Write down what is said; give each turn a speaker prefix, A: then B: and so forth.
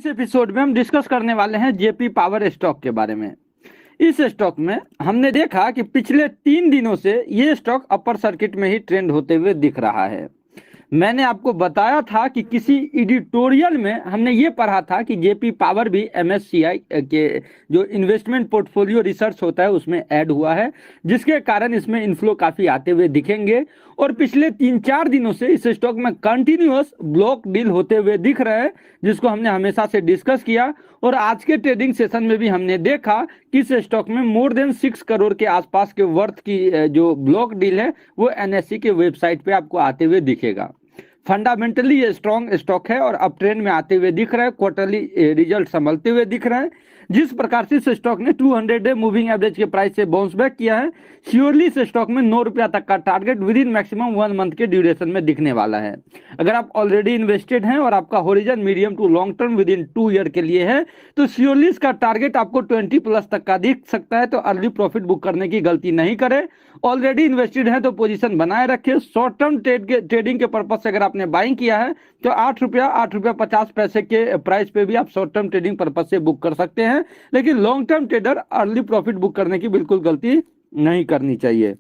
A: इस एपिसोड में हम डिस्कस करने वाले हैं जेपी पावर स्टॉक के बारे में। इस स्टॉक में हमने देखा कि पिछले 3 दिनों से ये स्टॉक अपर सर्किट में ही ट्रेंड होते हुए दिख रहा है। मैंने आपको बताया था कि किसी एडिटोरियल में हमने ये पढ़ा था कि जेपी पावर भी एमएससीआई के जो इन्वेस्टमेंट पोर्टफोलियो रिसर्च होता है उसमें ऐड हुआ है, जिसके कारण इसमें इनफ्लो काफी आते हुए दिखेंगे। और पिछले 3-4 दिनों से इस स्टॉक में कंटिन्यूअस ब्लॉक डील होते हुए दिख रहे हैं, जिसको हमने हमेशा से डिस्कस किया। और आज के ट्रेडिंग सेशन में भी हमने देखा कि इस स्टॉक में मोर देन 6 करोड़ के आसपास के वर्थ की जो ब्लॉक डील है वो एनएससी के वेबसाइट पे आपको आते हुए दिखेगा। फंडामेंटली ये स्ट्रॉन्ग स्टॉक है और अप ट्रेंड में आते हुए दिख रहा है, क्वार्टरली रिजल्ट संभलते हुए दिख रहा है। जिस प्रकार से इस स्टॉक ने 200 डे मूविंग एवरेज के प्राइस से बाउंस बैक किया है, श्योरली इस स्टॉक में 9 रुपया तक का target with in maximum 1 month के ड्यूरेशन में दिखने वाला है। अगर आप ऑलरेडी इन्वेस्टेड हैं और आपका horizon medium to long term within 2 year के लिए है, तो श्योरली इसका टारगेट आपको 20+ तक का दिख सकता है। तो अर्ली प्रॉफिट बुक करने की गलती नहीं करें। ऑलरेडी इन्वेस्टेड है तो पोजीशन बनाए रखें। शॉर्ट टर्म ट्रेडिंग के पर्पज से अगर आपने बाइंग किया है तो 8 रुपया 50 पैसे के प्राइस पे भी आप शॉर्ट टर्म ट्रेडिंग पर्पज से बुक कर सकते हैं, लेकिन long term trader early profit book करने की बिल्कुल गलती नहीं करनी चाहिए।